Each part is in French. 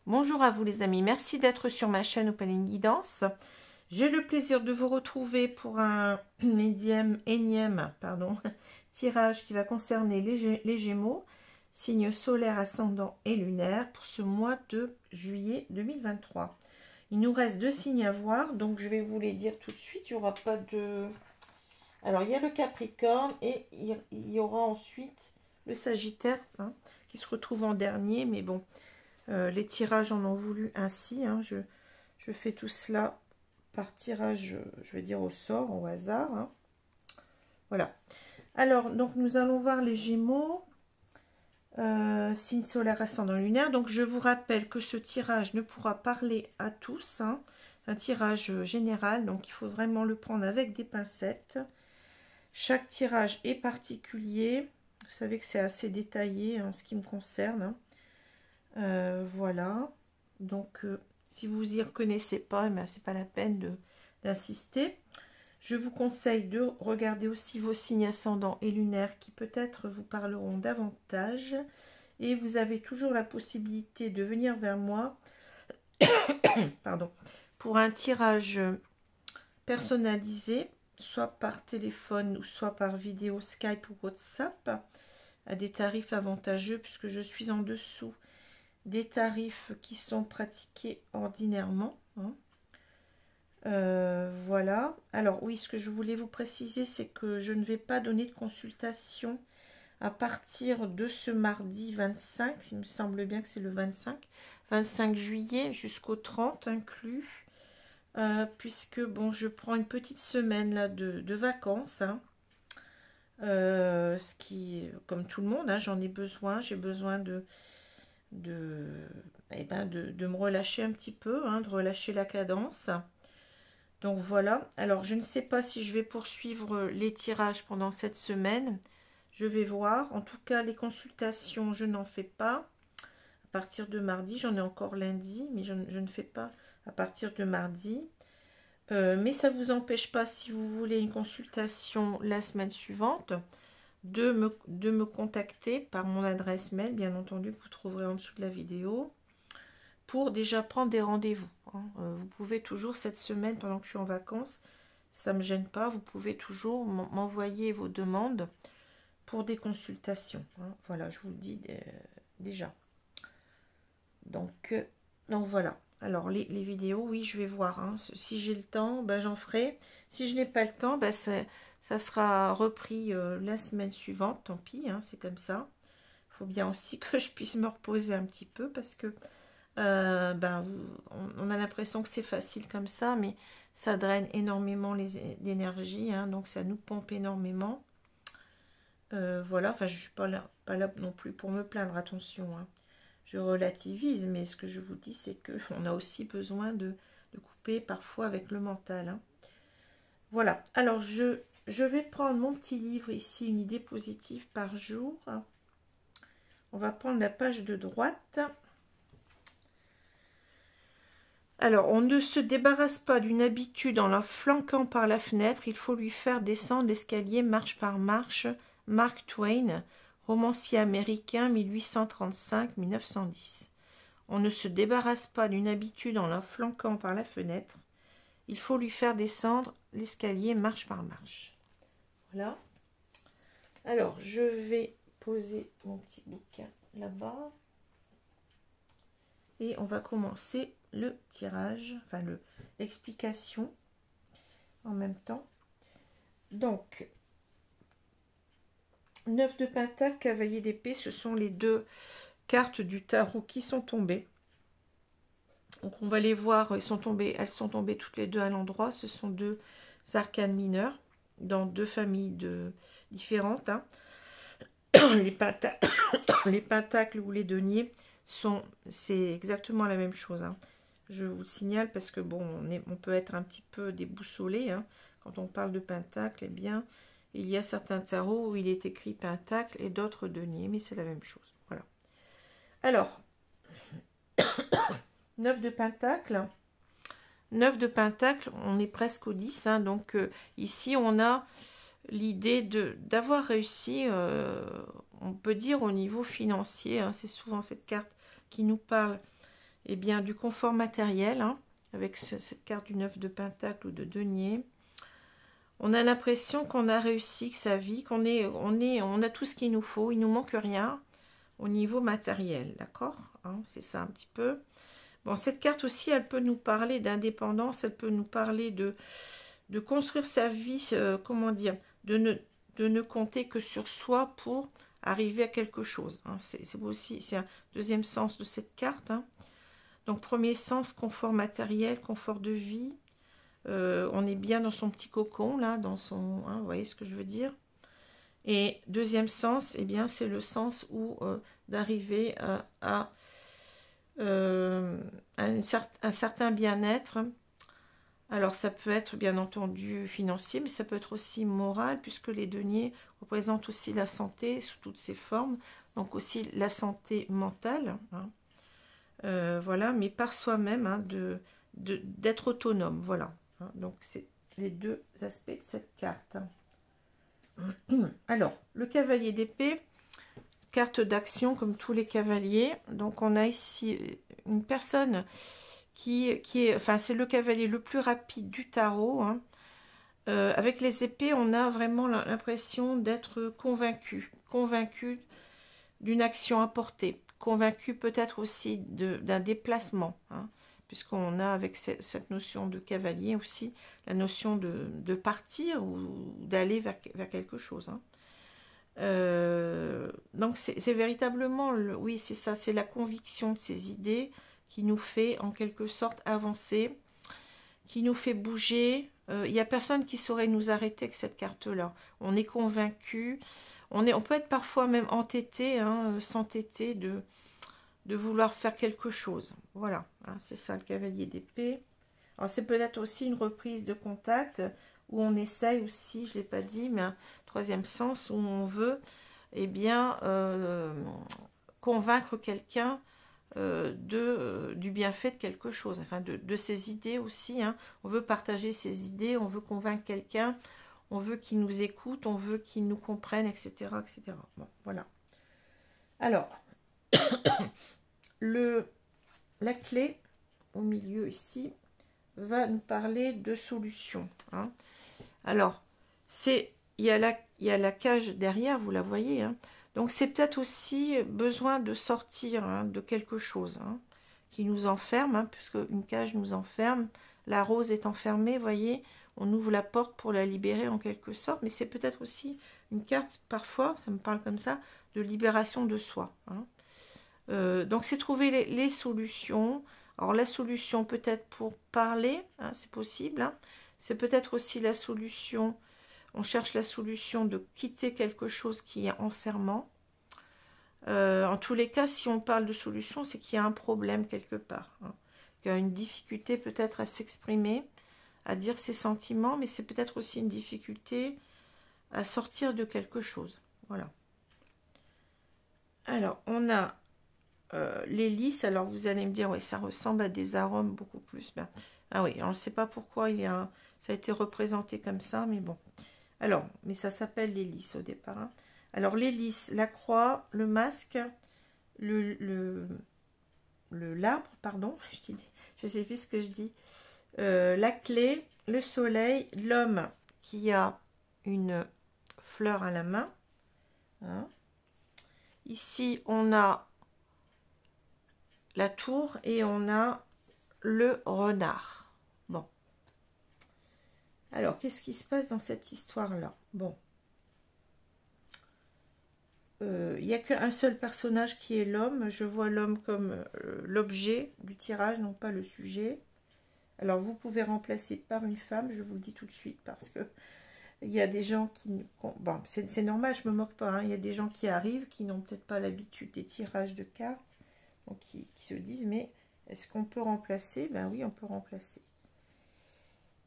Bonjour à vous les amis, merci d'être sur ma chaîne Opaline Guidance. J'ai le plaisir de vous retrouver pour un énième tirage qui va concerner les Gémeaux, signes solaires, ascendant et lunaire pour ce mois de juillet 2023. Il nous reste 2 signes à voir, donc je vais vous les dire tout de suite. Il n'y aura pas de... Alors, il y a le Capricorne et il y aura ensuite le Sagittaire qui se retrouve en dernier, mais bon... les tirages en ont voulu ainsi. Je fais tout cela par tirage, je vais dire au sort, au hasard. Voilà. Alors, donc nous allons voir les Gémeaux, signe solaire, ascendant lunaire. Donc, je vous rappelle que ce tirage ne pourra parler à tous. C'est un tirage général, donc il faut vraiment le prendre avec des pincettes. Chaque tirage est particulier. Vous savez que c'est assez détaillé en ce qui me concerne. Voilà, donc si vous y reconnaissez pas, ben, c'est pas la peine d'insister. Je vous conseille de regarder aussi vos signes ascendants et lunaires qui peut-être vous parleront davantage, et vous avez toujours la possibilité de venir vers moi pardon, pour un tirage personnalisé, soit par téléphone ou soit par vidéo Skype ou WhatsApp, à des tarifs avantageux puisque je suis en dessous des tarifs qui sont pratiqués ordinairement. Voilà. Alors oui, ce que je voulais vous préciser, c'est que je ne vais pas donner de consultation à partir de ce mardi 25, il me semble bien que c'est le 25 juillet jusqu'au 30 inclus, puisque bon, je prends une petite semaine là de vacances, ce qui, comme tout le monde, j'en ai besoin, j'ai besoin de me relâcher un petit peu, de relâcher la cadence. Donc voilà. Alors je ne sais pas si je vais poursuivre les tirages pendant cette semaine. Je vais voir. En tout cas, les consultations, je n'en fais pas à partir de mardi. J'en ai encore lundi, mais je ne fais pas à partir de mardi. Mais ça ne vous empêche pas, si vous voulez une consultation la semaine suivante, de me contacter par mon adresse mail, bien entendu, que vous trouverez en dessous de la vidéo, pour déjà prendre des rendez-vous. Vous pouvez toujours, cette semaine, pendant que je suis en vacances, ça ne me gêne pas, vous pouvez toujours m'envoyer vos demandes pour des consultations. Voilà, je vous le dis déjà. Donc voilà. Alors, les vidéos, oui, je vais voir. Si j'ai le temps, ben, j'en ferai. Si je n'ai pas le temps, ben, ça sera repris la semaine suivante. Tant pis, c'est comme ça. Il faut bien aussi que je puisse me reposer un petit peu parce que ben, on a l'impression que c'est facile comme ça, mais ça draine énormément d'énergie. Donc, ça nous pompe énormément. Voilà, enfin, je ne suis pas là non plus pour me plaindre, attention. Je relativise, mais ce que je vous dis, c'est qu'on a aussi besoin de couper parfois avec le mental. Voilà, alors je vais prendre mon petit livre ici, une idée positive par jour. On va prendre la page de droite. Alors, on ne se débarrasse pas d'une habitude en la flanquant par la fenêtre, il faut lui faire descendre l'escalier marche par marche. Mark Twain, romancier américain 1835-1910. On ne se débarrasse pas d'une habitude en la flanquant par la fenêtre. Il faut lui faire descendre l'escalier marche par marche. Voilà. Alors, je vais poser mon petit bouquin là-bas. Et on va commencer le tirage, enfin l'explication en même temps. Donc, 9 de Pentacle, cavalier d'épée, ce sont les 2 cartes du tarot qui sont tombées. Donc on va les voir, elles sont tombées toutes les 2 à l'endroit. Ce sont 2 arcanes mineures dans 2 familles différentes. Les pentacles ou les deniers c'est exactement la même chose. Je vous le signale parce que bon, on peut être un petit peu déboussolé quand on parle de pentacle. Eh bien, il y a certains tarots où il est écrit pentacle et d'autres deniers, mais c'est la même chose. Voilà. Alors, 9 de pentacle. 9 de pentacle, on est presque au 10. Donc ici, on a l'idée d'avoir réussi, on peut dire au niveau financier. C'est souvent cette carte qui nous parle eh bien, du confort matériel, hein, avec cette carte du 9 de Pentacle ou de denier. On a l'impression qu'on a réussi, que sa vie, on a tout ce qu'il nous faut, il ne nous manque rien au niveau matériel, d'accord, hein, c'est ça un petit peu. Bon, cette carte aussi, elle peut nous parler d'indépendance, elle peut nous parler de construire sa vie, comment dire, de ne compter que sur soi pour arriver à quelque chose. Hein. C'est aussi, c'est un deuxième sens de cette carte. Hein. Donc, premier sens, confort matériel, confort de vie. On est bien dans son petit cocon, là, dans son... Hein, vous voyez ce que je veux dire? Et deuxième sens, eh bien, c'est le sens où d'arriver à un certain bien-être. Alors, ça peut être, bien entendu, financier, mais ça peut être aussi moral, puisque les deniers représentent aussi la santé sous toutes ses formes, donc aussi la santé mentale, hein. Voilà, mais par soi-même, hein, d'être autonome, voilà. Hein. Donc, c'est les deux aspects de cette carte. Alors, le cavalier d'épée, carte d'action comme tous les cavaliers. Donc, on a ici une personne qui est, enfin, c'est le cavalier le plus rapide du tarot. Hein. Avec les épées, on a vraiment l'impression d'être convaincu d'une action à porter, convaincu peut-être aussi d'un déplacement, hein, puisqu'on a avec cette notion de cavalier aussi la notion de partir ou d'aller vers quelque chose. Hein. Donc c'est véritablement, oui c'est ça, c'est la conviction de ces idées qui nous fait en quelque sorte avancer, qui nous fait bouger. Il n'y a personne qui saurait nous arrêter avec cette carte-là. On est convaincu, on peut être parfois même entêté, hein, s'entêter de vouloir faire quelque chose. Voilà, hein, c'est ça le cavalier d'épée. Alors c'est peut-être aussi une reprise de contact où on essaye aussi, je ne l'ai pas dit, mais un troisième sens où on veut, eh bien, convaincre quelqu'un du bienfait de quelque chose, enfin de ses idées aussi. Hein. On veut partager ses idées, on veut convaincre quelqu'un, on veut qu'il nous écoute, on veut qu'il nous comprenne, etc. etc. Bon, voilà. Alors, la clé au milieu ici va nous parler de solutions. Hein. Alors, il y a la cage derrière, vous la voyez. Hein. Donc, c'est peut-être aussi besoin de sortir, hein, de quelque chose, hein, qui nous enferme, hein, puisque une cage nous enferme. La rose est enfermée, vous voyez. On ouvre la porte pour la libérer en quelque sorte. Mais c'est peut-être aussi une carte, parfois, ça me parle comme ça, de libération de soi. Hein. Donc, c'est trouver les solutions. Alors, la solution peut-être pour parler, hein, c'est possible. Hein. C'est peut-être aussi la solution, on cherche la solution de quitter quelque chose qui est enfermant. En tous les cas, si on parle de solution, c'est qu'il y a un problème quelque part. Hein. Il y a une difficulté peut-être à s'exprimer, à dire ses sentiments, mais c'est peut-être aussi une difficulté à sortir de quelque chose. Voilà. Alors, on a les lys. Alors, vous allez me dire, oui, ça ressemble à des arômes beaucoup plus. Ben, ah oui, on ne sait pas pourquoi ça a été représenté comme ça, mais bon. Alors, mais ça s'appelle les lys au départ. Hein. Alors, les lys, la croix, le masque, l'arbre, pardon, je sais plus ce que je dis, la clé, le soleil, l'homme qui a une fleur à la main. Hein. Ici, on a la tour et on a le renard. Bon. Alors, qu'est-ce qui se passe dans cette histoire-là? Bon. Il n'y a qu'un seul personnage qui est l'homme. Je vois l'homme comme l'objet du tirage, non pas le sujet. Alors, vous pouvez remplacer par une femme, je vous le dis tout de suite, parce que il y a des gens qui... Bon, c'est normal, je ne me moque pas. Hein, il y a des gens qui arrivent, qui n'ont peut-être pas l'habitude des tirages de cartes, donc qui se disent, mais est-ce qu'on peut remplacer? Ben oui, on peut remplacer.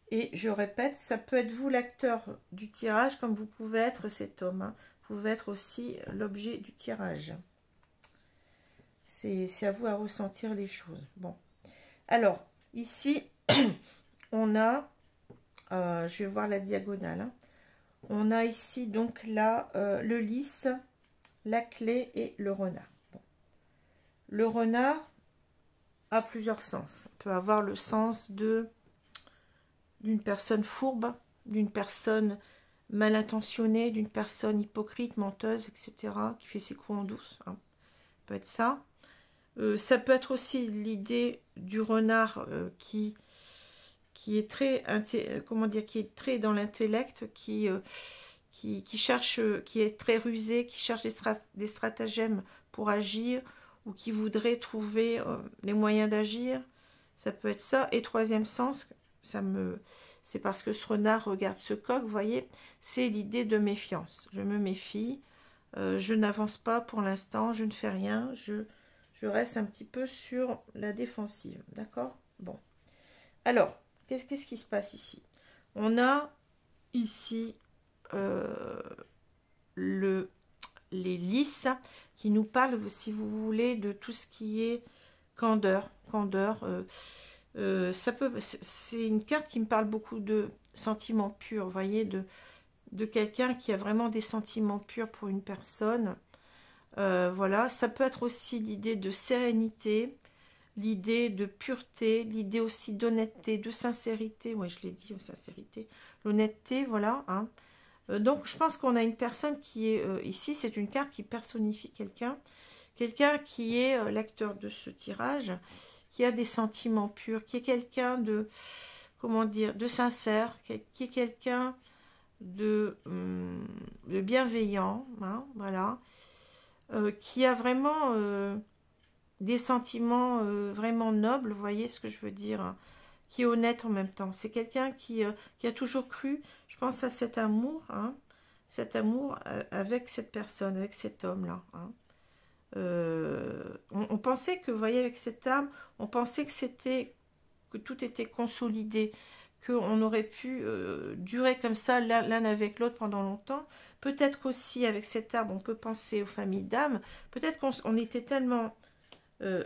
Et je répète, ça peut être vous l'acteur du tirage, comme vous pouvez être cet homme. Hein. Vous pouvez être aussi l'objet du tirage. C'est à vous à ressentir les choses. Bon. Alors, ici, on a... je vais voir la diagonale. Hein. On a ici, donc, là, le lys, la clé et le renard. Bon. Le renard... a plusieurs sens. Ça peut avoir le sens d'une personne fourbe, d'une personne mal intentionnée, d'une personne hypocrite, menteuse, etc., qui fait ses coups en douce. Hein. Ça peut être ça. Ça peut être aussi l'idée du renard qui est très, comment dire, qui est très dans l'intellect, qui cherche, qui est très rusé, qui cherche des stratagèmes pour agir, ou qui voudrait trouver les moyens d'agir. Ça peut être ça. Et troisième sens, c'est parce que ce renard regarde ce coq, vous voyez, c'est l'idée de méfiance. Je me méfie, je n'avance pas pour l'instant, je ne fais rien, je reste un petit peu sur la défensive, d'accord? Bon. Alors, qu'est-ce qui se passe ici? On a ici les lys qui nous parlent, si vous voulez, de tout ce qui est candeur. C'est une carte qui me parle beaucoup de sentiments purs, vous voyez, de quelqu'un qui a vraiment des sentiments purs pour une personne. Voilà, ça peut être aussi l'idée de sérénité, l'idée de pureté, l'idée aussi d'honnêteté, de sincérité. Oui, je l'ai dit, sincérité, l'honnêteté, voilà. Hein. Donc, je pense qu'on a une personne qui est ici, c'est une carte qui personnifie quelqu'un qui est l'acteur de ce tirage, qui a des sentiments purs, qui est quelqu'un de, comment dire, de sincère, qui est quelqu'un de bienveillant, hein, voilà, qui a vraiment des sentiments vraiment nobles, vous voyez ce que je veux dire, hein, qui est honnête en même temps. C'est quelqu'un qui a toujours cru, je pense à cet amour, hein, avec cette personne, avec cet homme-là. Hein. On pensait que, vous voyez, avec cette âme, on pensait que tout était consolidé, qu'on aurait pu durer comme ça l'un avec l'autre pendant longtemps. Peut-être aussi avec cet arbre, on peut penser aux familles d'âmes. Peut-être qu'on était tellement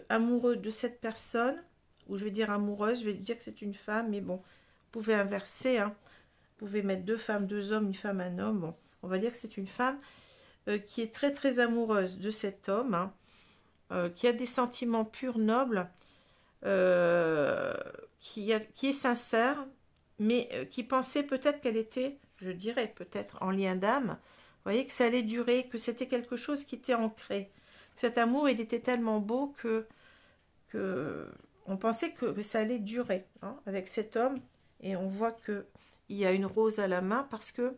amoureux de cette personne, ou je vais dire amoureuse, je vais dire que c'est une femme, mais bon, vous pouvez inverser, hein. Vous pouvez mettre deux femmes, deux hommes, une femme, un homme. Bon, on va dire que c'est une femme qui est très très amoureuse de cet homme, hein, qui a des sentiments purs, nobles, qui est sincère, mais qui pensait peut-être qu'elle était, je dirais peut-être en lien d'âme, vous voyez, que ça allait durer, que c'était quelque chose qui était ancré. Cet amour, il était tellement beau que on pensait que ça allait durer, hein, avec cet homme, et on voit que il y a une rose à la main parce que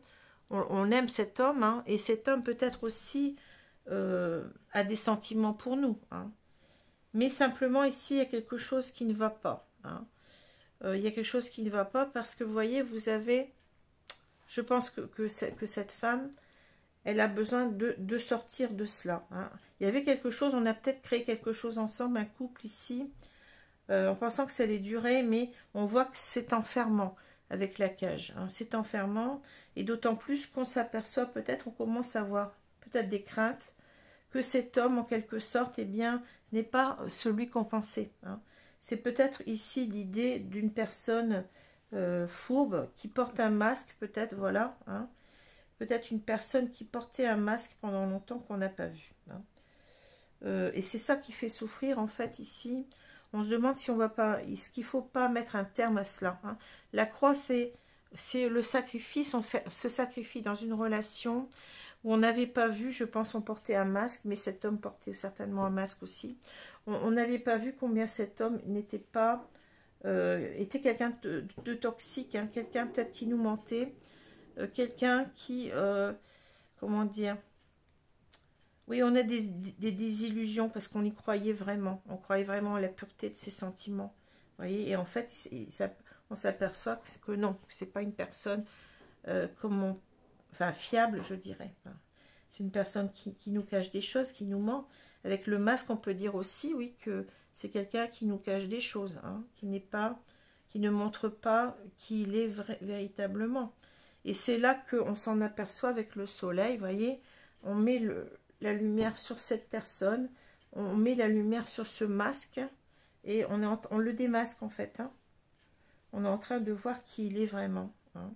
on aime cet homme, hein, et cet homme peut-être aussi a des sentiments pour nous, hein. Mais simplement ici, il y a quelque chose qui ne va pas. Hein. Il y a quelque chose qui ne va pas parce que vous voyez, vous avez, je pense que cette femme, elle a besoin de sortir de cela. Hein. Il y avait quelque chose, on a peut-être créé quelque chose ensemble, un couple ici, en pensant que ça allait durer, mais on voit que c'est enfermant avec la cage. Hein. C'est enfermant, et d'autant plus qu'on s'aperçoit, peut-être, on commence à avoir peut-être des craintes, que cet homme, en quelque sorte, eh bien, n'est pas celui qu'on pensait. Hein. C'est peut-être ici l'idée d'une personne fourbe qui porte un masque, peut-être, voilà. Hein. Peut-être une personne qui portait un masque pendant longtemps qu'on n'a pas vu. Hein. Et c'est ça qui fait souffrir, en fait, ici. On se demande si on va pas, est-ce qu'il ne faut pas mettre un terme à cela. Hein. La croix, c'est le sacrifice, on se sacrifie dans une relation où on n'avait pas vu, je pense, on portait un masque, mais cet homme portait certainement un masque aussi. On n'avait pas vu combien cet homme n'était pas, était quelqu'un de toxique, hein, quelqu'un peut-être qui nous mentait, quelqu'un qui, comment dire, oui, on a des désillusions parce qu'on y croyait vraiment, on croyait vraiment à la pureté de ses sentiments, vous voyez, et en fait, on s'aperçoit que non, que c'est pas une personne enfin fiable, je dirais. C'est une personne qui nous cache des choses, qui nous ment. Avec le masque, on peut dire aussi, oui, que c'est quelqu'un qui nous cache des choses, hein, qui ne montre pas qui il est véritablement. Et c'est là qu'on s'en aperçoit avec le soleil, vous voyez, on met la lumière sur cette personne, on met la lumière sur ce masque, et on le démasque en fait. Hein. On est en train de voir qui il est vraiment. Hein.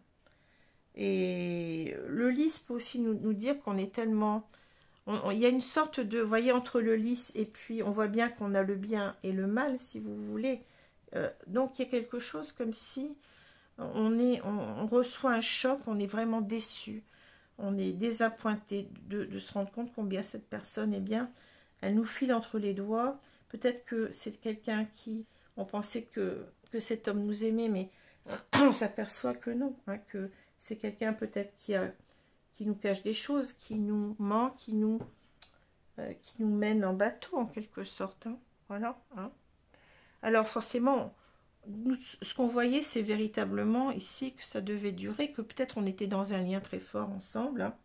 Et le lys peut aussi nous dire qu'on est tellement il y a une sorte de, vous voyez, entre le lys et puis on voit bien qu'on a le bien et le mal, si vous voulez. Donc il y a quelque chose comme si on reçoit un choc, on est vraiment déçu, on est désappointé de se rendre compte combien cette personne, eh bien, elle nous file entre les doigts. Peut-être que c'est quelqu'un qui, on pensait que cet homme nous aimait, mais on s'aperçoit que non, hein, que c'est quelqu'un peut-être qui nous cache des choses, qui nous ment, qui nous mène en bateau en quelque sorte. Hein. Voilà. Hein. Alors forcément, nous, ce qu'on voyait, c'est véritablement ici que ça devait durer, que peut-être on était dans un lien très fort ensemble. Hein.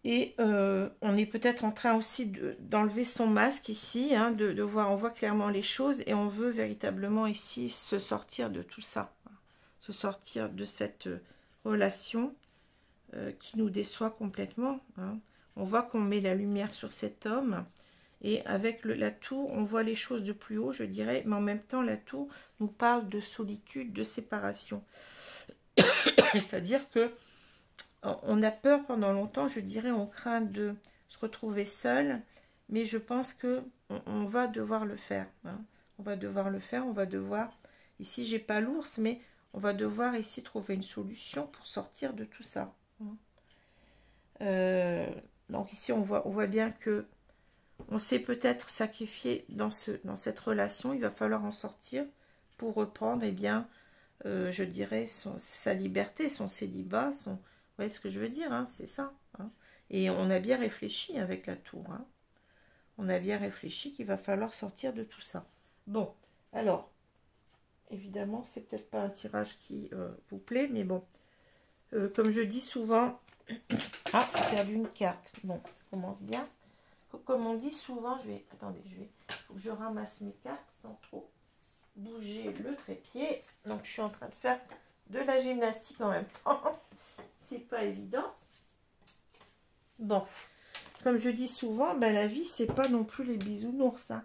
Et on est peut-être en train aussi d'enlever son masque ici, hein, de voir, on voit clairement les choses et on veut véritablement ici se sortir de tout ça, hein, se sortir de cette relation qui nous déçoit complètement. Hein. On voit qu'on met la lumière sur cet homme et avec la tour, on voit les choses de plus haut, je dirais, mais en même temps, la tour nous parle de solitude, de séparation. C'est-à-dire que on a peur pendant longtemps, je dirais, on craint de se retrouver seul, mais je pense que on va devoir le faire. Hein. On va devoir le faire, on va devoir, ici j'ai pas l'ours, mais on va devoir ici trouver une solution pour sortir de tout ça. Donc ici on voit bien que on s'est peut-être sacrifié dans cette relation, il va falloir en sortir pour reprendre, eh bien, je dirais, sa liberté, son célibat, son... Vous voyez ce que je veux dire, hein, c'est ça. Hein. Et on a bien réfléchi avec la tour. Hein. On a bien réfléchi qu'il va falloir sortir de tout ça. Bon, alors, évidemment, c'est peut-être pas un tirage qui vous plaît, mais bon, comme je dis souvent... Ah, j'ai perdu une carte. Bon, ça commence bien. Comme on dit souvent, attendez, faut que je ramasse mes cartes sans trop bouger le trépied. Donc, je suis en train de faire de la gymnastique en même temps. C'est pas évident. Bon, comme je dis souvent, ben, la vie, c'est pas non plus les bisounours. Hein.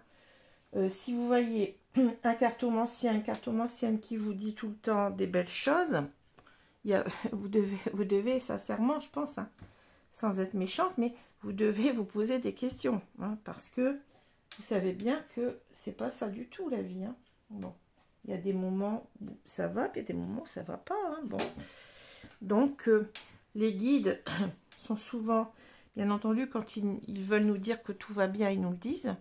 Si vous voyez un cartomancien qui vous dit tout le temps des belles choses, vous devez sincèrement, je pense, hein, sans être méchante, mais vous devez vous poser des questions, hein, parce que vous savez bien que c'est pas ça du tout la vie. Hein. Bon, il y a des moments où ça va, puis il y a des moments où ça va pas. Hein, bon. Donc, les guides sont souvent, bien entendu, quand ils veulent nous dire que tout va bien, ils nous le disent.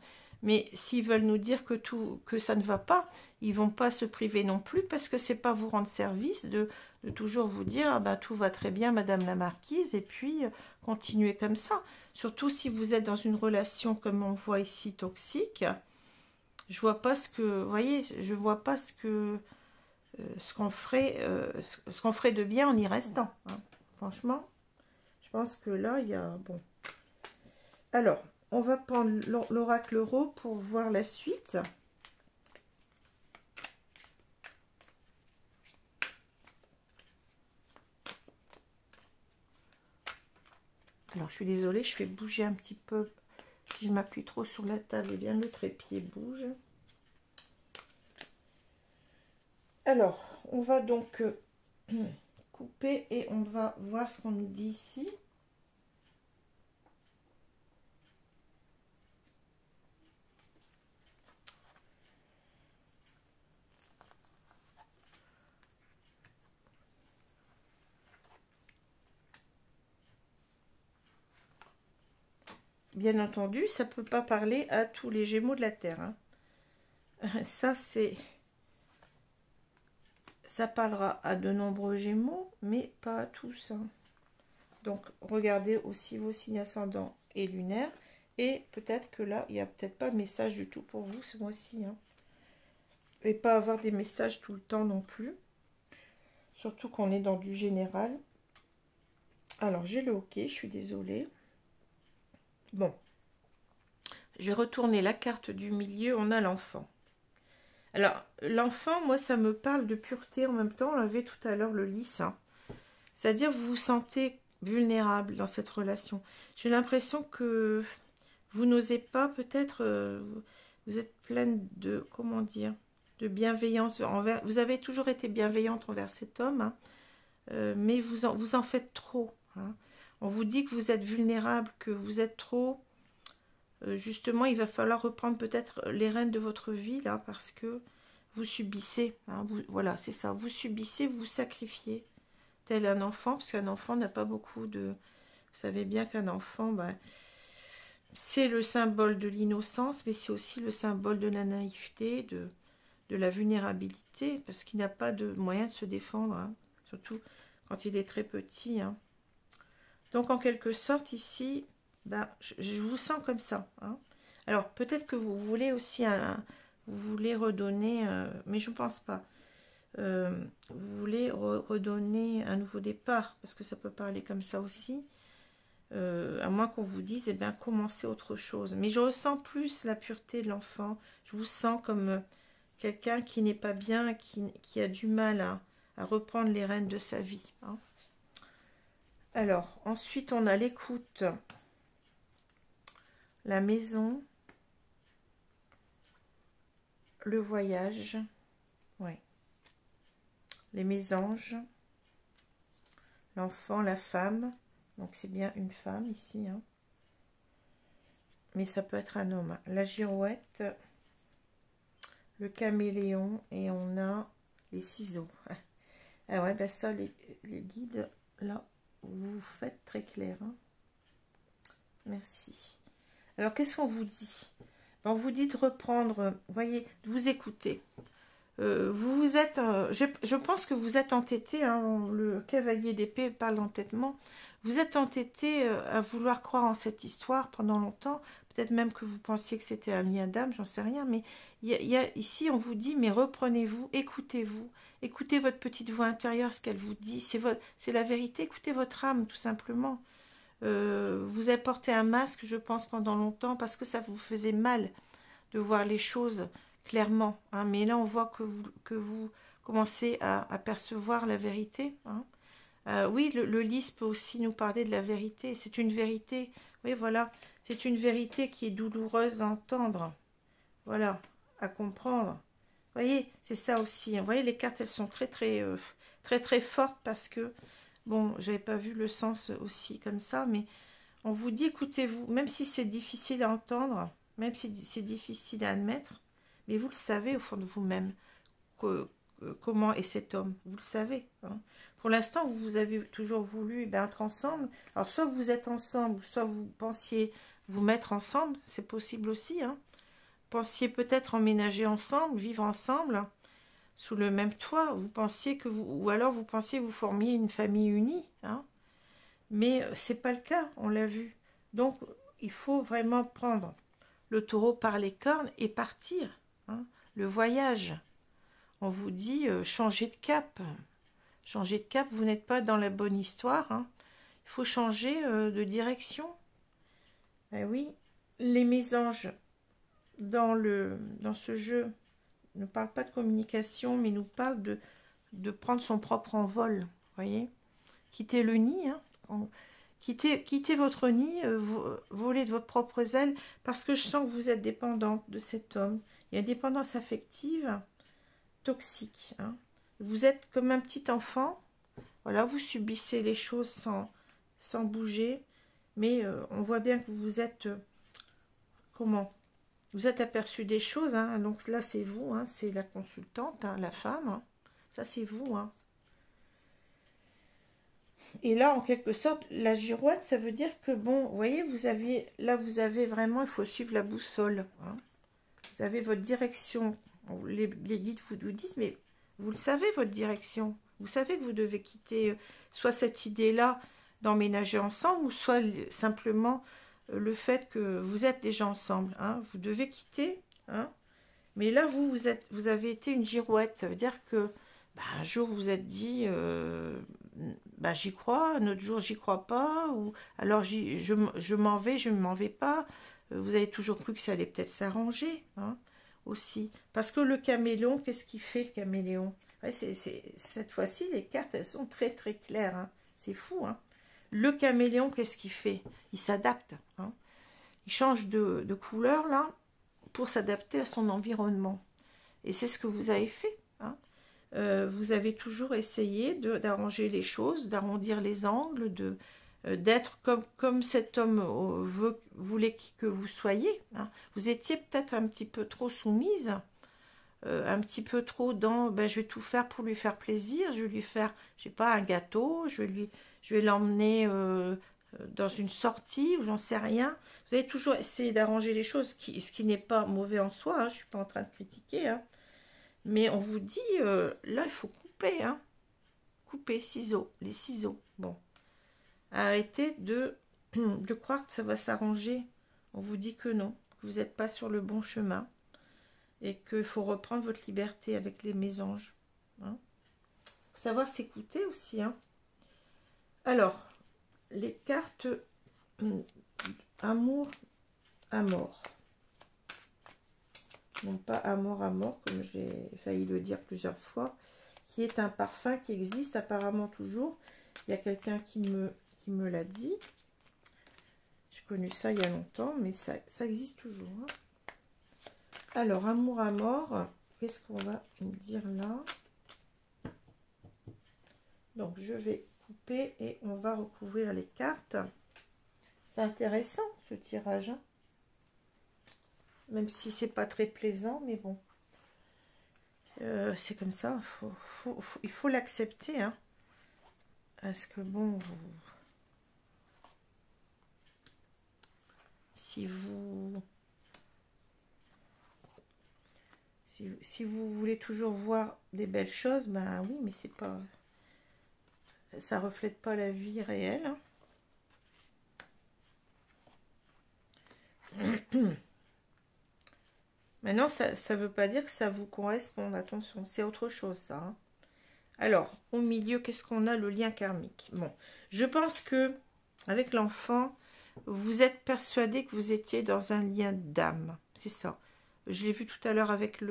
Mais s'ils veulent nous dire que ça ne va pas, ils ne vont pas se priver non plus, parce que ce n'est pas vous rendre service de toujours vous dire ah ben, tout va très bien, Madame la Marquise, et puis continuez comme ça. Surtout si vous êtes dans une relation, comme on voit ici, toxique. Je vois pas ce que, vous voyez, je vois pas ce qu'on ferait de bien en y restant. Hein. Franchement, je pense que là, il y a... Bon. Alors, on va prendre l'oracle euro pour voir la suite. Alors, je suis désolée, je fais bouger un petit peu. Si je m'appuie trop sur la table, eh bien, le trépied bouge. Alors, on va donc couper et on va voir ce qu'on nous dit ici. Bien entendu, ça ne peut pas parler à tous les Gémeaux de la Terre. Hein. Ça parlera à de nombreux Gémeaux, mais pas à tous. Hein. Donc, regardez aussi vos signes ascendants et lunaires. Et peut-être que là, il n'y a peut-être pas de message du tout pour vous ce mois-ci. Hein. Et pas avoir des messages tout le temps non plus. Surtout qu'on est dans du général. Alors, j'ai le hockey, je suis désolée. Bon. Je vais retourner la carte du milieu. On a l'enfant. Alors, l'enfant, moi, ça me parle de pureté en même temps. On avait tout à l'heure le lys. Hein. C'est-à-dire, vous vous sentez vulnérable dans cette relation. J'ai l'impression que vous n'osez pas, peut-être, vous êtes pleine de, comment dire, de bienveillance envers. Vous avez toujours été bienveillante envers cet homme, hein, mais vous en faites trop. Hein. On vous dit que vous êtes vulnérable, que vous êtes trop... justement, il va falloir reprendre peut-être les rênes de votre vie, là, parce que vous subissez. Hein, voilà, c'est ça. Vous subissez, vous sacrifiez. Tel un enfant, parce qu'un enfant n'a pas beaucoup de... Vous savez bien qu'un enfant, ben, c'est le symbole de l'innocence, mais c'est aussi le symbole de la naïveté, de la vulnérabilité, parce qu'il n'a pas de moyen de se défendre, hein, surtout quand il est très petit. Hein. Donc, en quelque sorte, ici, ben, je vous sens comme ça. Hein. Alors, peut-être que vous voulez aussi vous voulez redonner, mais je ne pense pas. Vous voulez redonner un nouveau départ, parce que ça peut parler comme ça aussi. À moins qu'on vous dise, eh bien, commencez autre chose. Mais je ressens plus la pureté de l'enfant. Je vous sens comme quelqu'un qui n'est pas bien, qui a du mal à reprendre les rênes de sa vie. Hein. Alors, ensuite, on a l'écoute, la maison, le voyage, ouais, les mésanges, l'enfant, la femme. Donc, c'est bien une femme ici. Hein. Mais ça peut être un homme. La girouette, le caméléon et on a les ciseaux. Ah ouais, ben ça, les guides, là, vous faites très clair. Hein. Merci. Alors, qu'est-ce qu'on vous dit? Ben, on vous dit de reprendre, voyez, de vous écouter. Vous êtes, je pense que vous êtes entêté, hein, le cavalier d'épée parle d'entêtement. Vous êtes entêté à vouloir croire en cette histoire pendant longtemps. Peut-être même que vous pensiez que c'était un lien d'âme, j'en sais rien. Mais ici, on vous dit, mais reprenez-vous, écoutez-vous. Écoutez votre petite voix intérieure, ce qu'elle vous dit. C'est la vérité, écoutez votre âme, tout simplement. Vous avez porté un masque, je pense, pendant longtemps, parce que ça vous faisait mal de voir les choses clairement. Hein. Mais là, on voit que vous commencez à percevoir la vérité. Hein. Oui, le lys peut aussi nous parler de la vérité. C'est une vérité, oui, voilà. C'est une vérité qui est douloureuse à entendre. Voilà, à comprendre. Vous voyez, c'est ça aussi. Hein. Vous voyez, les cartes, elles sont très fortes parce que, bon, j'avais pas vu le sens aussi comme ça, mais on vous dit, écoutez-vous, même si c'est difficile à entendre, même si c'est difficile à admettre, mais vous le savez au fond de vous-même, comment est cet homme, vous le savez. Hein. Pour l'instant, vous avez toujours voulu être ensemble. Alors, soit vous êtes ensemble, soit vous pensiez vous mettre ensemble, c'est possible aussi. Hein. Pensiez peut-être emménager ensemble, vivre ensemble, sous le même toit. Vous pensiez que ou alors vous pensiez que vous formiez une famille unie. Hein. Mais c'est pas le cas, on l'a vu. Donc, il faut vraiment prendre le taureau par les cornes et partir. Hein. Le voyage. On vous dit, changez de cap. Changez de cap, vous n'êtes pas dans la bonne histoire. Hein. Il faut changer de direction. Ben oui, les mésanges dans ce jeu ne parlent pas de communication, mais nous parlent de prendre son propre envol. Voyez, quittez le nid, hein. Quittez votre nid, volez de vos propres ailes, parce que je sens que vous êtes dépendante de cet homme. Il y a une dépendance affective toxique. Hein. Vous êtes comme un petit enfant. Voilà, vous subissez les choses sans bouger. Mais on voit bien que vous êtes... comment? Vous êtes aperçu des choses. Hein. Donc là, c'est vous. Hein. C'est la consultante, hein, la femme. Hein. Ça, c'est vous. Hein. Et là, en quelque sorte, la girouette, ça veut dire que, bon, vous voyez, vous avez vraiment, il faut suivre la boussole. Hein. Vous avez votre direction. Les guides vous disent, mais vous le savez, votre direction. Vous savez que vous devez quitter soit cette idée-là d'emménager ensemble, ou soit simplement le fait que vous êtes déjà ensemble. Hein. Vous devez quitter. Hein. Mais là, vous avez été une girouette. Ça veut dire que un jour, vous vous êtes dit, j'y crois, un autre jour, j'y crois pas, ou alors je m'en vais, je ne m'en vais pas. Vous avez toujours cru que ça allait peut-être s'arranger. Hein. Aussi. Parce que le caméléon, qu'est-ce qu'il fait, le caméléon? Ouais, cette fois-ci, les cartes, elles sont très claires. Hein. C'est fou. Hein. Le caméléon, qu'est-ce qu'il fait? Il s'adapte. Hein. Il change de couleur, là, pour s'adapter à son environnement. Et c'est ce que vous avez fait. Hein. Vous avez toujours essayé d'arranger les choses, d'arrondir les angles, d'être comme cet homme voulait que vous soyez. Hein. Vous étiez peut-être un petit peu trop soumise, un petit peu trop dans ben, je vais tout faire pour lui faire plaisir, je vais lui faire, je sais pas, un gâteau, je vais l'emmener dans une sortie ou j'en sais rien. Vous avez toujours essayé d'arranger les choses, ce qui n'est pas mauvais en soi, hein, je suis pas en train de critiquer, hein. Mais on vous dit, là il faut couper, hein. Couper, ciseaux, les ciseaux. Bon, arrêtez de croire que ça va s'arranger. On vous dit que non, que vous n'êtes pas sur le bon chemin et qu'il faut reprendre votre liberté avec les mésanges. Hein. Faut savoir s'écouter aussi. Hein. Alors, les cartes amour à mort. Non pas amour à mort, comme j'ai failli le dire plusieurs fois, qui est un parfum qui existe apparemment toujours. Il y a quelqu'un qui me l'a dit. J'ai connu ça il y a longtemps, mais ça existe toujours. Hein. Alors, amour à mort, qu'est-ce qu'on va me dire là? Donc, je vais couper et on va recouvrir les cartes. C'est intéressant, ce tirage. Hein. Même si c'est pas très plaisant, mais bon. C'est comme ça, il faut l'accepter. Hein. Parce que bon, si vous voulez toujours voir des belles choses, ben oui, mais c'est pas, ça reflète pas la vie réelle. Hein. Maintenant, ça ne veut pas dire que ça vous correspond, attention, c'est autre chose ça. Hein. Alors, au milieu, qu'est-ce qu'on a? Le lien karmique. Bon, je pense que avec l'enfant, vous êtes persuadé que vous étiez dans un lien d'âme, c'est ça. Je l'ai vu tout à l'heure avec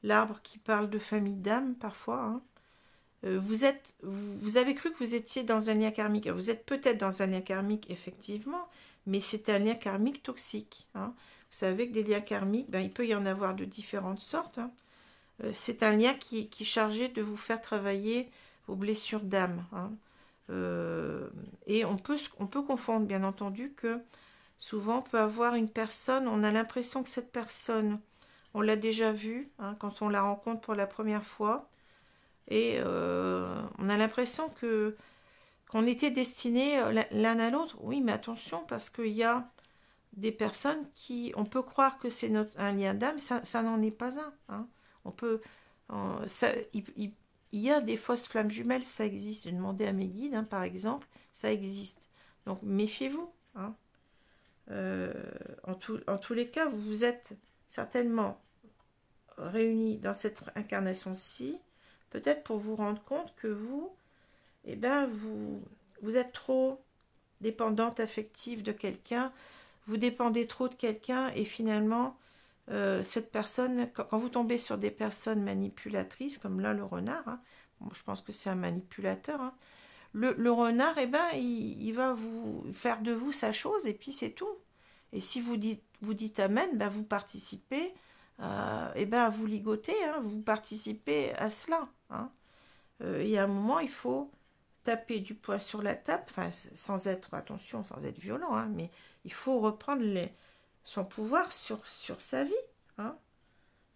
l'arbre qui parle de famille d'âme, parfois. Hein. Vous avez cru que vous étiez dans un lien karmique. Vous êtes peut-être dans un lien karmique, effectivement, mais c'est un lien karmique toxique. Hein. Vous savez que des liens karmiques, ben, il peut y en avoir de différentes sortes. Hein. C'est un lien qui est chargé de vous faire travailler vos blessures d'âme. Hein. Et on peut confondre, bien entendu, que souvent on peut avoir une personne, on a l'impression que cette personne, on l'a déjà vue hein, quand on la rencontre pour la première fois. Et on a l'impression qu'on était destinés l'un à l'autre. Oui, mais attention, parce qu'il y a des personnes qui... On peut croire que c'est un lien d'âme, ça n'en est pas un. Hein. On peut... il y a des fausses flammes jumelles, ça existe. J'ai demandé à mes guides, hein, par exemple, ça existe. Donc, méfiez-vous. Hein. En tous les cas, vous vous êtes certainement réunis dans cette incarnation-ci, peut-être pour vous rendre compte que vous, eh ben, vous êtes trop dépendante affective de quelqu'un, vous dépendez trop de quelqu'un et finalement, cette personne, quand vous tombez sur des personnes manipulatrices, comme là le renard, hein, bon, je pense que c'est un manipulateur, hein, le renard, eh ben, il va vous faire de vous sa chose et puis c'est tout. Et si vous dites amen, ben, vous participez eh ben, à vous ligoter, hein, vous participez à cela. Hein. Et à un moment, il faut taper du poing sur la table, enfin, sans être, attention, sans être violent, hein, mais il faut reprendre son pouvoir sur sa vie. Hein,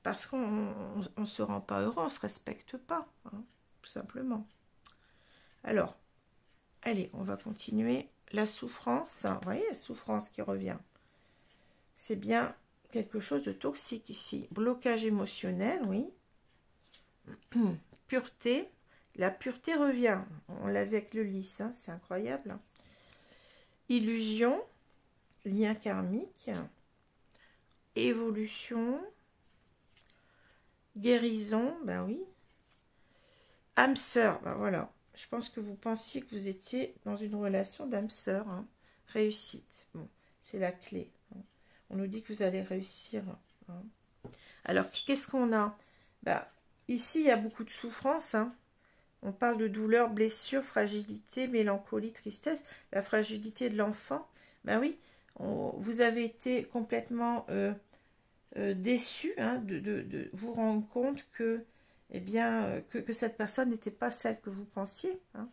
parce qu'on ne se rend pas heureux, on ne se respecte pas, hein, tout simplement. Alors, allez, on va continuer. La souffrance, vous voyez, la souffrance qui revient. C'est bien quelque chose de toxique ici. Blocage émotionnel, oui. Pureté. La pureté revient. On l'avait avec le lys, hein, c'est incroyable. Illusion. Lien karmique. Évolution. Guérison, ben oui. Âme sœur, ben voilà. Je pense que vous pensiez que vous étiez dans une relation d'âme sœur. Hein. Réussite. Bon, c'est la clé. Hein. On nous dit que vous allez réussir. Hein. Alors, qu'est-ce qu'on a? Ben, ici, il y a beaucoup de souffrance. Hein. On parle de douleur, blessure, fragilité, mélancolie, tristesse. La fragilité de l'enfant. Ben oui, vous avez été complètement déçu hein, de vous rendre compte que, eh bien, que cette personne n'était pas celle que vous pensiez. Hein.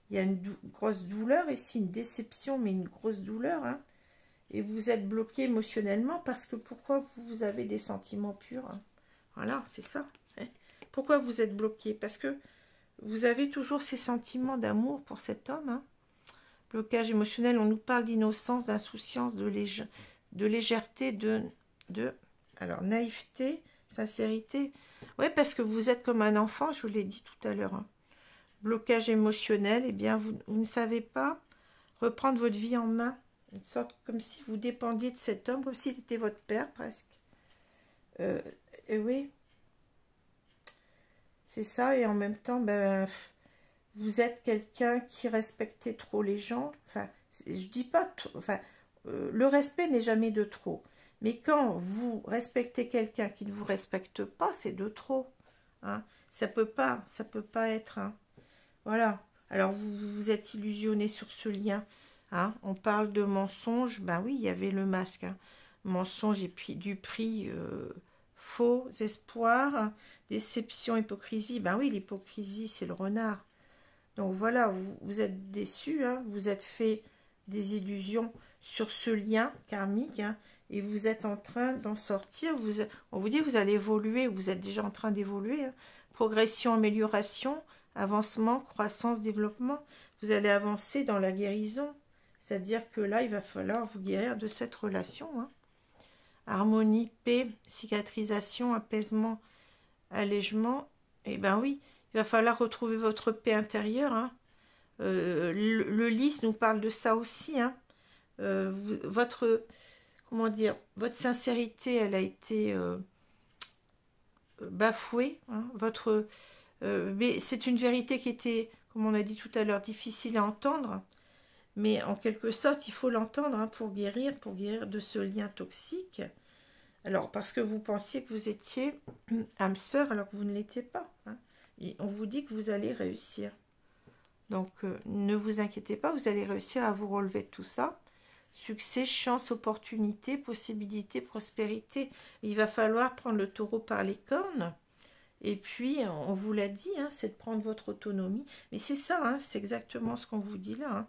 il y a une grosse douleur ici, une déception, mais une grosse douleur, hein. Et vous êtes bloqué émotionnellement parce que pourquoi vous avez des sentiments purs, hein. Voilà, c'est ça, hein. Pourquoi vous êtes bloqué? Parce que vous avez toujours ces sentiments d'amour pour cet homme, hein. Blocage émotionnel, on nous parle d'innocence, d'insouciance, de légèreté, alors, naïveté, sincérité. Oui, parce que vous êtes comme un enfant, je vous l'ai dit tout à l'heure, hein. Blocage émotionnel, eh bien, vous ne savez pas reprendre votre vie en main. Une sorte comme si vous dépendiez de cet homme, comme s'il était votre père, presque. Et oui, c'est ça, et en même temps, ben, vous êtes quelqu'un qui respectait trop les gens. Enfin, je dis pas, enfin, le respect n'est jamais de trop. Mais quand vous respectez quelqu'un qui ne vous respecte pas, c'est de trop, hein. Ça peut pas être, hein. Voilà. Alors, vous vous êtes illusionné sur ce lien, hein. On parle de mensonge. Ben oui, il y avait le masque, hein. Mensonge et puis du prix, faux espoirs, déception, hypocrisie. Ben oui, l'hypocrisie, c'est le renard. Donc voilà, vous êtes déçu, hein. Vous êtes fait des illusions sur ce lien karmique, hein, et vous êtes en train d'en sortir. On vous dit que vous allez évoluer, vous êtes déjà en train d'évoluer, hein. Progression, amélioration, avancement, croissance, développement. Vous allez avancer dans la guérison. C'est-à-dire que là, il va falloir vous guérir de cette relation, hein. Harmonie, paix, cicatrisation, apaisement, allègement. Eh bien oui, il va falloir retrouver votre paix intérieure, hein. Le lys nous parle de ça aussi, hein. Comment dire, votre sincérité, elle a été bafouée, hein. Mais c'est une vérité qui était, comme on a dit tout à l'heure, difficile à entendre. Mais en quelque sorte, il faut l'entendre, hein, pour guérir de ce lien toxique. Alors, parce que vous pensiez que vous étiez âme sœur, alors que vous ne l'étiez pas, hein. Et on vous dit que vous allez réussir. Donc, ne vous inquiétez pas, vous allez réussir à vous relever de tout ça. Succès, chance, opportunité, possibilité, prospérité. Il va falloir prendre le taureau par les cornes. Et puis, on vous l'a dit, hein, c'est de prendre votre autonomie. Mais c'est ça, hein, c'est exactement ce qu'on vous dit là, hein,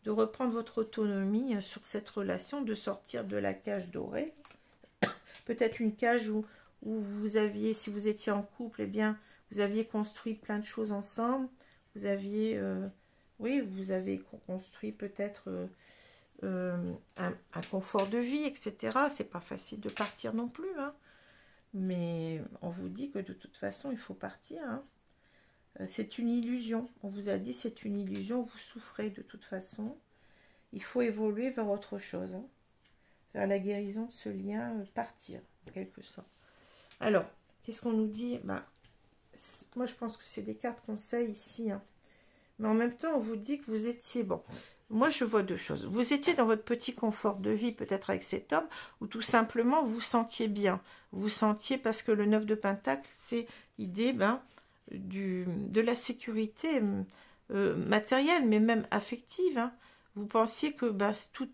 de reprendre votre autonomie sur cette relation, de sortir de la cage dorée. Peut-être une cage où vous aviez, si vous étiez en couple, eh bien, vous aviez construit plein de choses ensemble. Vous aviez, oui, vous avez construit peut-être un confort de vie, etc. C'est pas facile de partir non plus, hein. Mais on vous dit que de toute façon, il faut partir, hein. C'est une illusion. On vous a dit c'est une illusion, vous souffrez de toute façon. Il faut évoluer vers autre chose, hein, vers la guérison de ce lien, partir, en quelque sorte. Alors, qu'est-ce qu'on nous dit? Bah, moi, je pense que c'est des cartes conseils ici, hein. Mais en même temps, on vous dit que vous étiez... Bon, moi, je vois deux choses. Vous étiez dans votre petit confort de vie, peut-être avec cet homme, ou tout simplement, vous vous sentiez bien. Vous vous sentiez, parce que le 9 de Pentacle, c'est l'idée de la sécurité matérielle, mais même affective, hein. Vous pensiez que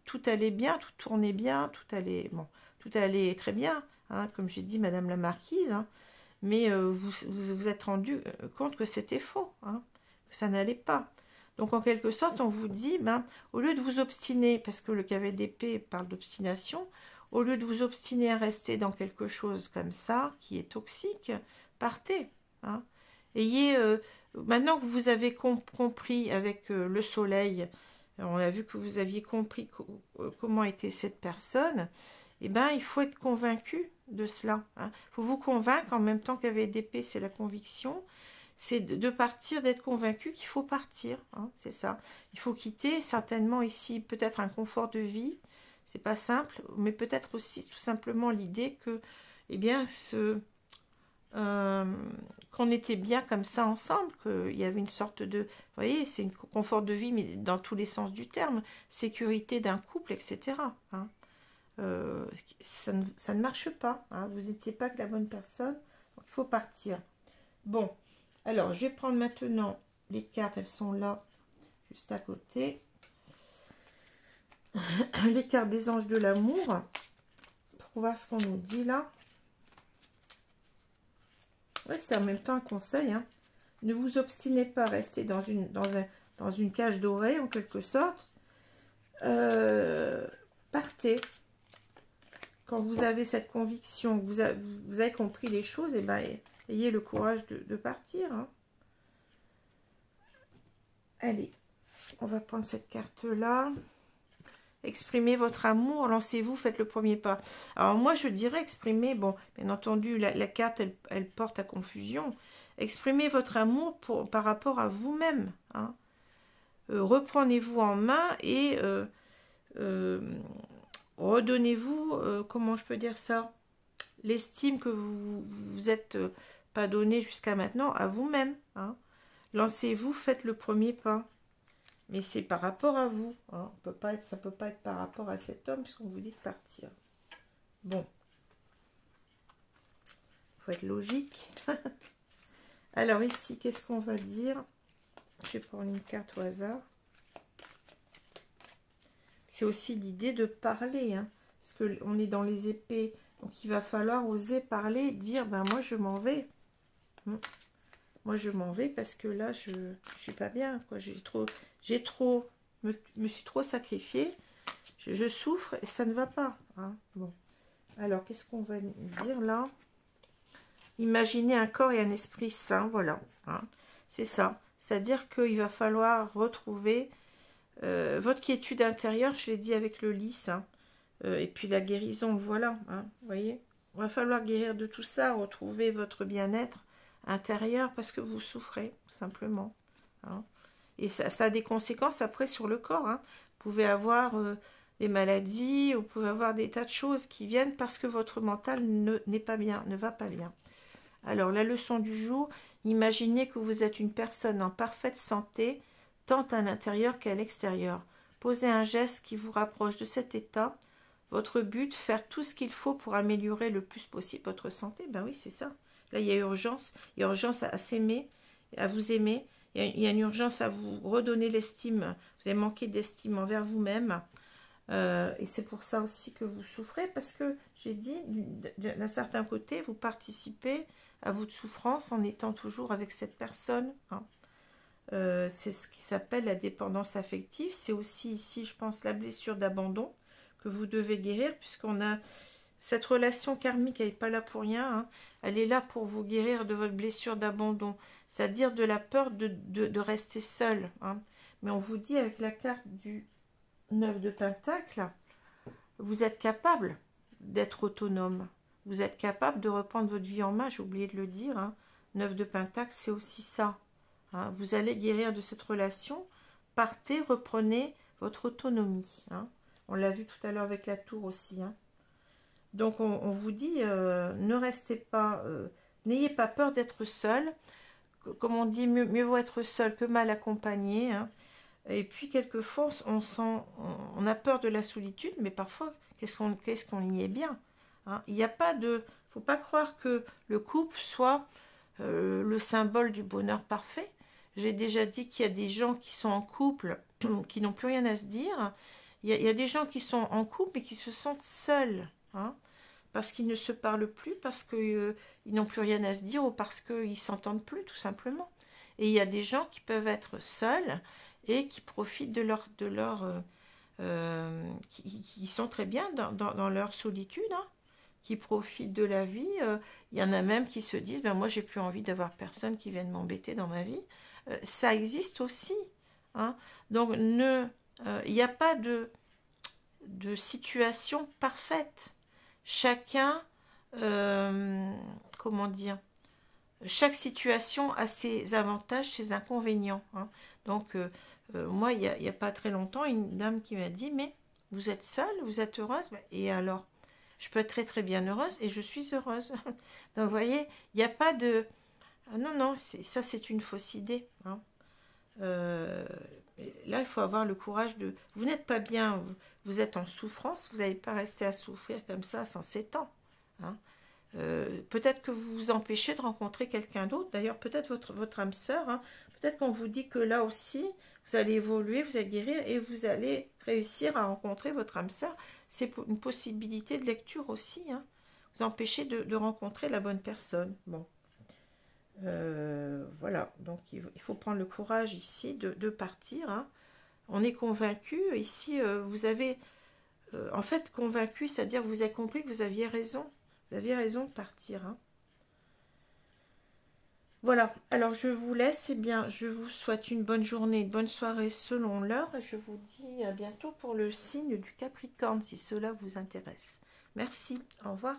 tout allait bien, tout tournait bien, tout allait très bien, hein, comme j'ai dit, Madame la Marquise, hein. Mais vous êtes rendu compte que c'était faux, hein, que ça n'allait pas. Donc, en quelque sorte, on vous dit, au lieu de vous obstiner, parce que le cavalier d'épée parle d'obstination, au lieu de vous obstiner à rester dans quelque chose comme ça, qui est toxique, partez, hein. Ayez, maintenant que vous avez compris avec le soleil, on a vu que vous aviez compris comment était cette personne, eh bien, il faut être convaincu de cela, hein. Il faut vous convaincre en même temps qu'avec d'épée, c'est la conviction. C'est de partir, d'être convaincu qu'il faut partir, hein, c'est ça. Il faut quitter certainement ici peut-être un confort de vie, c'est pas simple, mais peut-être aussi tout simplement l'idée que, eh bien, qu'on était bien comme ça ensemble, qu'il y avait une sorte de, vous voyez, c'est un confort de vie, mais dans tous les sens du terme, sécurité d'un couple, etc., hein. Ça ne marche pas, hein. Vous n'étiez pas que la bonne personne, donc il faut partir. Bon. Alors, je vais prendre maintenant les cartes, elles sont là, juste à côté. Les cartes des anges de l'amour, pour voir ce qu'on nous dit là. Ouais, c'est en même temps un conseil, hein. Ne vous obstinez pas à rester dans dans une cage dorée, en quelque sorte. Partez. Quand vous avez cette conviction, vous avez compris les choses, et ben, ayez le courage de partir. Hein. Allez, on va prendre cette carte-là. Exprimez votre amour, lancez-vous, faites le premier pas. Alors moi, je dirais exprimer, bon, bien entendu, la carte, elle porte à confusion. Exprimez votre amour par rapport à vous-même. Hein. Reprenez-vous en main et redonnez-vous, comment je peux dire ça, l'estime que vous êtes pas donné jusqu'à maintenant à vous-même. Hein. Lancez-vous, faites le premier pas. Mais c'est par rapport à vous. Hein. Ça ne peut pas être par rapport à cet homme puisqu'on vous dit de partir. Bon. Il faut être logique. Alors ici, qu'est-ce qu'on va dire? Je vais prendre une carte au hasard. C'est aussi l'idée de parler. Hein, parce qu'on est dans les épées. Donc il va falloir oser parler, dire, ben moi je m'en vais. Moi je m'en vais parce que là je suis pas bien. Me suis trop sacrifiée. Je souffre et ça ne va pas. Hein. Bon. Alors qu'est-ce qu'on va dire là? Imaginez un corps et un esprit sain. Voilà. Hein. C'est ça. C'est-à-dire qu'il va falloir retrouver votre quiétude intérieure. Je l'ai dit avec le lys. Hein. Et puis la guérison. Voilà. Hein. Vous voyez? Il va falloir guérir de tout ça. Retrouver votre bien-être intérieur parce que vous souffrez, tout simplement. Hein. Et ça a des conséquences après sur le corps. Hein. Vous pouvez avoir des maladies, vous pouvez avoir des tas de choses qui viennent parce que votre mental n'est pas bien, ne va pas bien. Alors, la leçon du jour, imaginez que vous êtes une personne en parfaite santé, tant à l'intérieur qu'à l'extérieur. Posez un geste qui vous rapproche de cet état. Votre but, faire tout ce qu'il faut pour améliorer le plus possible votre santé. Ben oui, c'est ça. Là, il y a urgence à s'aimer, à vous aimer. Il y a une urgence à vous redonner l'estime. Vous avez manqué d'estime envers vous-même. Et c'est pour ça aussi que vous souffrez. Parce que, j'ai dit, d'un certain côté, vous participez à votre souffrance en étant toujours avec cette personne. Hein. C'est ce qui s'appelle la dépendance affective. C'est aussi ici, je pense, la blessure d'abandon que vous devez guérir. Puisqu'on a... Cette relation karmique, elle n'est pas là pour rien. Hein. Elle est là pour vous guérir de votre blessure d'abandon. C'est-à-dire de la peur de rester seul. Hein. Mais on vous dit avec la carte du 9 de Pentacle, vous êtes capable d'être autonome. Vous êtes capable de reprendre votre vie en main. J'ai oublié de le dire. Hein. 9 de Pentacle, c'est aussi ça. Hein. Vous allez guérir de cette relation. Partez, reprenez votre autonomie. Hein. On l'a vu tout à l'heure avec la tour aussi. Hein. Donc, on vous dit, ne restez pas, n'ayez pas peur d'être seul. Comme on dit, mieux vaut être seul que mal accompagné. Hein. Et puis, quelquefois, on a peur de la solitude, mais parfois, qu'est-ce qu'on y est bien. Hein. Il n'y a pas de... faut pas croire que le couple soit le symbole du bonheur parfait. J'ai déjà dit qu'il y a des gens qui sont en couple, qui n'ont plus rien à se dire. Il y a des gens qui sont en couple et qui se sentent seuls. Hein, parce qu'ils ne se parlent plus, parce qu'ils n'ont plus rien à se dire ou parce qu'ils ne s'entendent plus, tout simplement. Et il y a des gens qui peuvent être seuls et qui profitent qui sont très bien dans leur solitude, hein, qui profitent de la vie. Il y en a même qui se disent, ben moi j'ai plus envie d'avoir personne qui vienne m'embêter dans ma vie. Ça existe aussi. Hein. Donc il n'y a pas de situation parfaite. Chacun, comment dire, chaque situation a ses avantages, ses inconvénients. Hein. Donc, moi, il n'y a pas très longtemps, une dame qui m'a dit, mais vous êtes seule, vous êtes heureuse? Et alors, je peux être très très bien heureuse et je suis heureuse. Donc, vous voyez, il n'y a pas de... Ah, non, non, ça c'est une fausse idée. Hein. Là, il faut avoir le courage de... Vous n'êtes pas bien, vous êtes en souffrance, vous n'allez pas rester à souffrir comme ça sans 7 ans. Hein. Peut-être que vous vous empêchez de rencontrer quelqu'un d'autre. D'ailleurs, peut-être votre âme sœur. Hein. Peut-être qu'on vous dit que là aussi, vous allez évoluer, vous allez guérir et vous allez réussir à rencontrer votre âme sœur. C'est une possibilité de lecture aussi. Hein. Vous empêchez de rencontrer la bonne personne. Bon. Voilà, donc il faut prendre le courage ici de partir, hein. On est convaincu, ici vous avez en fait convaincu, c'est-à-dire vous avez compris que vous aviez raison de partir, hein. Voilà, alors je vous laisse, et bien je vous souhaite une bonne journée, une bonne soirée selon l'heure, et je vous dis à bientôt pour le signe du Capricorne si cela vous intéresse. Merci, au revoir.